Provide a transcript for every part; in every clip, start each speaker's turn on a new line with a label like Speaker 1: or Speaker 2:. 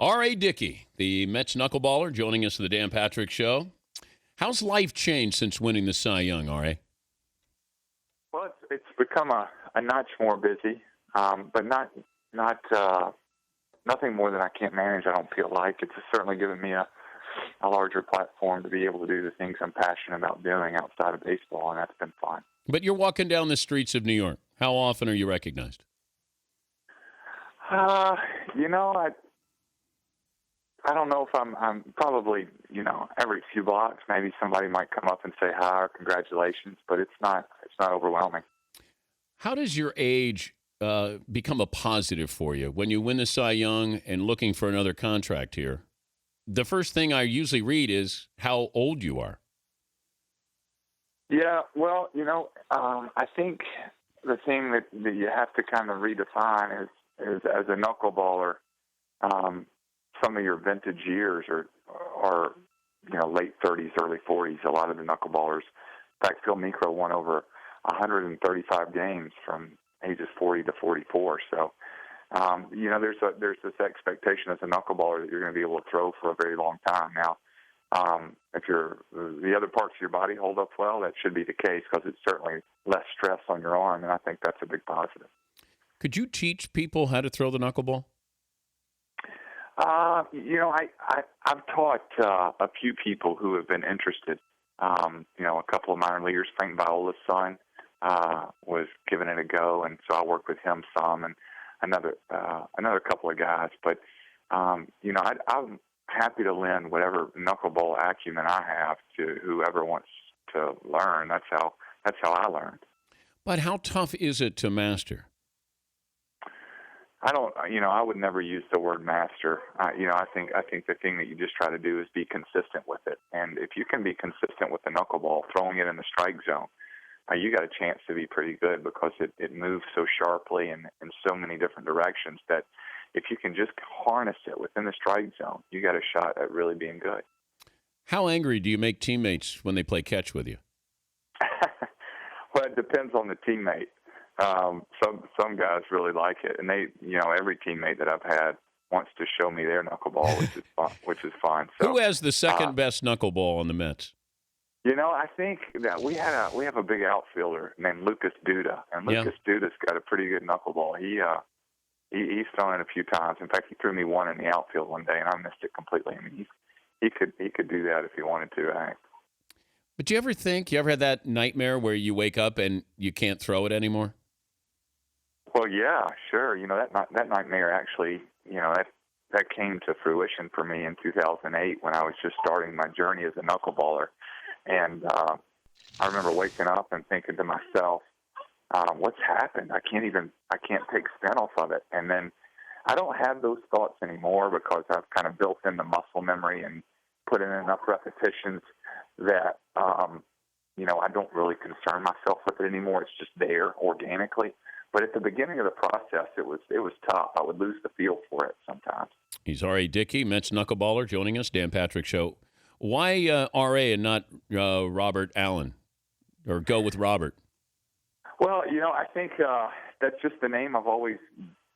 Speaker 1: R.A. Dickey, the Mets knuckleballer, joining us for the Dan Patrick Show. How's life changed since winning the Cy Young, R.A.?
Speaker 2: Well, it's become a notch more busy, but nothing more than I can't manage, I don't feel like. It's certainly given me a larger platform to be able to do the things I'm passionate about doing outside of baseball, and that's been fun.
Speaker 1: But you're walking down the streets of New York. How often are you recognized?
Speaker 2: I don't know if I'm probably, every few blocks, maybe somebody might come up and say hi or congratulations, but it's not overwhelming.
Speaker 1: How does your age become a positive for you when you win the Cy Young and looking for another contract here? The first thing I usually read is how old you are.
Speaker 2: Yeah, well, I think the thing that you have to kind of redefine is as a knuckleballer, some of your vintage years are late 30s, early 40s. A lot of the knuckleballers. In fact, Phil Niekro won over 135 games from ages 40 to 44. So, there's this expectation as a knuckleballer that you're going to be able to throw for a very long time. Now, if the other parts of your body hold up well, that should be the case because it's certainly less stress on your arm, and I think that's a big positive.
Speaker 1: Could you teach people how to throw the knuckleball?
Speaker 2: I've taught a few people who have been interested. A couple of minor leaguers. Frank Viola's son was giving it a go, and so I worked with him some, and another couple of guys. But I'm happy to lend whatever knuckleball acumen I have to whoever wants to learn. That's how I learned.
Speaker 1: But how tough is it to master?
Speaker 2: I would never use the word master. I think the thing that you just try to do is be consistent with it. And if you can be consistent with the knuckleball, throwing it in the strike zone, you got a chance to be pretty good because it moves so sharply and in so many different directions that if you can just harness it within the strike zone, you got a shot at really being good.
Speaker 1: How angry do you make teammates when they play catch with you?
Speaker 2: Well, it depends on the teammate. Some guys really like it, and they, every teammate that I've had wants to show me their knuckleball, which is fun. So,
Speaker 1: who has the second best knuckleball on the Mets?
Speaker 2: I think that we have a big outfielder named Lucas Duda, and Lucas Duda's got a pretty good knuckleball. He's thrown it a few times. In fact, he threw me one in the outfield one day, and I missed it completely. I mean, he could do that if he wanted to. I think.
Speaker 1: But do you ever had that nightmare where you wake up and you can't throw it anymore?
Speaker 2: Well, yeah, sure. That nightmare actually, that came to fruition for me in 2008 when I was just starting my journey as a knuckleballer. And I remember waking up and thinking to myself, what's happened? I can't take spin off of it. And then I don't have those thoughts anymore because I've kind of built in the muscle memory and put in enough repetitions that, I don't really concern myself with it anymore. It's just there organically. But at the beginning of the process, it was tough. I would lose the feel for it sometimes.
Speaker 1: He's R.A. Dickey, Mets knuckleballer, joining us, Dan Patrick Show. Why R.A. and not Robert Allen? Or go with Robert?
Speaker 2: Well, I think that's just the name I've always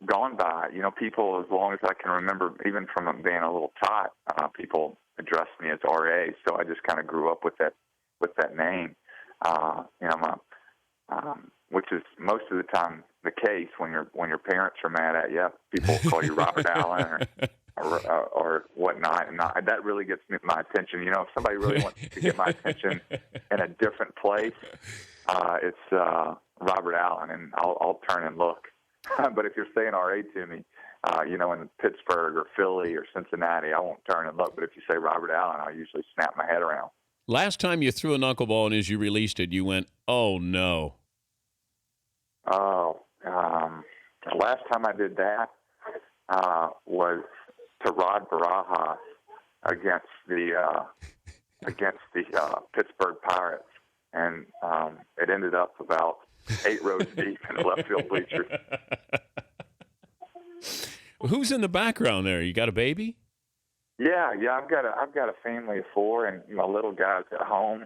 Speaker 2: gone by. People, as long as I can remember, even from being a little tot, people address me as R.A., so I just kind of grew up with that name. Which is most of the time the case when your parents are mad at you. People call you Robert Allen or whatnot, and that really gets my attention. If somebody really wants to get my attention in a different place, it's Robert Allen, and I'll turn and look. But if you're saying R.A. to me, in Pittsburgh or Philly or Cincinnati, I won't turn and look. But if you say Robert Allen, I'll usually snap my head around.
Speaker 1: Last time you threw a knuckleball and as you released it, you went, "Oh no."
Speaker 2: The last time I did that was to Rod Barajas against the Pittsburgh Pirates, and it ended up about 8 rows deep in the left field bleachers.
Speaker 1: Who's in the background there? You got a baby?
Speaker 2: Yeah. I've got a family of 4, and my little guy's at home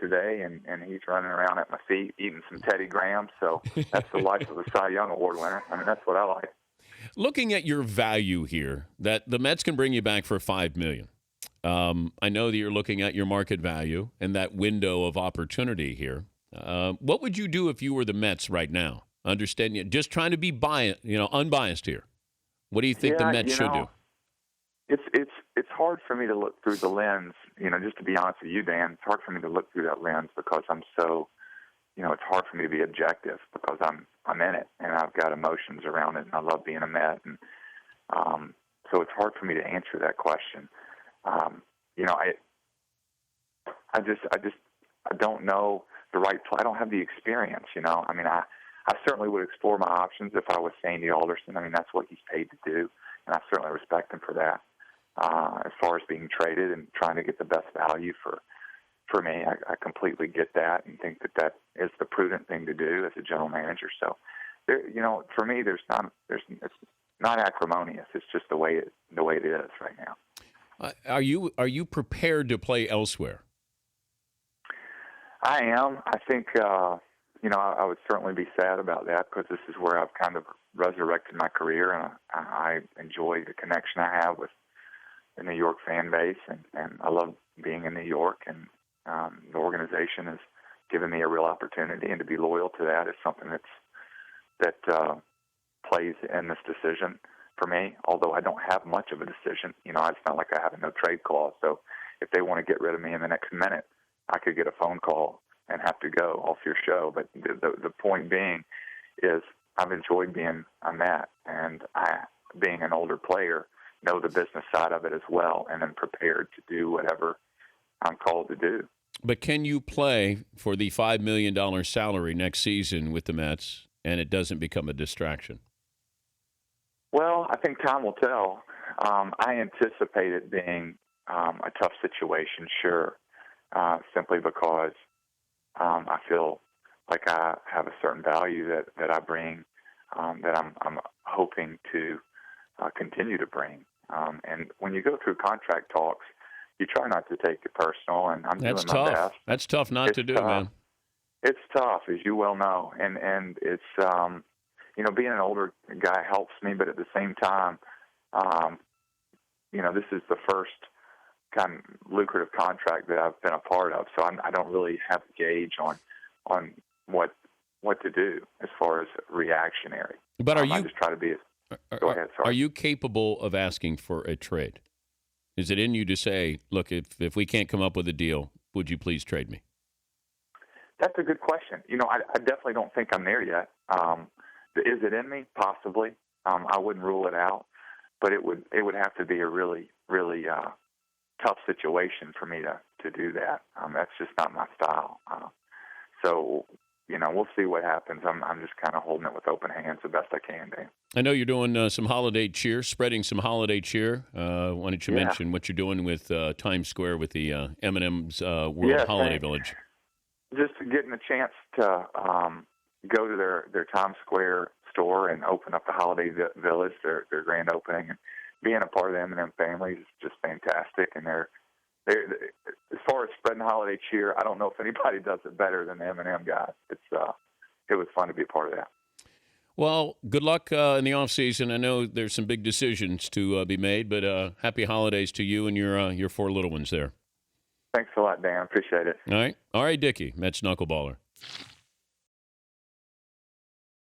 Speaker 2: today, and he's running around at my feet eating some Teddy Graham. So that's the life of a Cy Young Award winner. I mean, that's what I like.
Speaker 1: Looking at your value here, that the Mets can bring you back for $5 million. I know that you're looking at your market value and that window of opportunity here. What would you do if you were the Mets right now? Understand you just trying to be unbiased here. What do you think the Mets should do?
Speaker 2: It's hard for me to look through the lens. Just to be honest with you, Dan, it's hard for me to look through that lens because I'm so. It's hard for me to be objective because I'm in it and I've got emotions around it and I love being a Met, and so it's hard for me to answer that question. I don't know the right play. I don't have the experience. I certainly would explore my options if I was Sandy Alderson. That's what he's paid to do, and I certainly respect him for that. As far as being traded and trying to get the best value for me, I completely get that and think that is the prudent thing to do as a general manager. So, for me, it's not acrimonious. It's just the way it is right now.
Speaker 1: Are you prepared to play elsewhere?
Speaker 2: I am. I think I would certainly be sad about that because this is where I've kind of resurrected my career, and I enjoy the connection I have with the New York fan base, and I love being in New York, and the organization has given me a real opportunity, and to be loyal to that is something that plays in this decision for me. Although I don't have much of a decision, it's not like I have a no trade clause. So if they want to get rid of me in the next minute, I could get a phone call and have to go off your show. But the point being is I've enjoyed being a Met, and being an older player, know the business side of it as well, and am prepared to do whatever I'm called to do.
Speaker 1: But can you play for the $5 million salary next season with the Mets and it doesn't become a distraction?
Speaker 2: Well, I think time will tell. I anticipate it being a tough situation, sure, simply because I feel like I have a certain value that I bring, that I'm hoping to continue to bring. And when you go through contract talks, you try not to take it personal, and I'm doing my best.
Speaker 1: That's tough not to do, man.
Speaker 2: It's tough, as you well know, and it's being an older guy helps me, but at the same time, this is the first kind of lucrative contract that I've been a part of, so I don't really have a gauge on what to do as far as reactionary.
Speaker 1: But
Speaker 2: I just try to be. Go ahead. Sorry.
Speaker 1: Are you capable of asking for a trade? Is it in you to say, look, if we can't come up with a deal, would you please trade me?
Speaker 2: That's a good question. I definitely don't think I'm there yet. Is it in me? Possibly. I wouldn't rule it out, but it would have to be a really, really tough situation for me to do that. That's just not my style. So, we'll see what happens. I'm just kind of holding it with open hands the best I can, Dan.
Speaker 1: I know you're doing some holiday cheer, spreading some holiday cheer. Why don't you mention what you're doing with Times Square with the M&M's World Holiday Village?
Speaker 2: Just getting a chance to go to their Times Square store and open up the Holiday Village, their grand opening, and being a part of the M&M family is just fantastic. And they're as far as spreading holiday cheer, I don't know if anybody does it better than the M&M guys. It was fun to be a part of that.
Speaker 1: Well, good luck in the off season. I know there's some big decisions to be made, but happy holidays to you and your four little ones there.
Speaker 2: Thanks a lot, Dan. Appreciate it.
Speaker 1: All right, Dickey, Mets knuckleballer.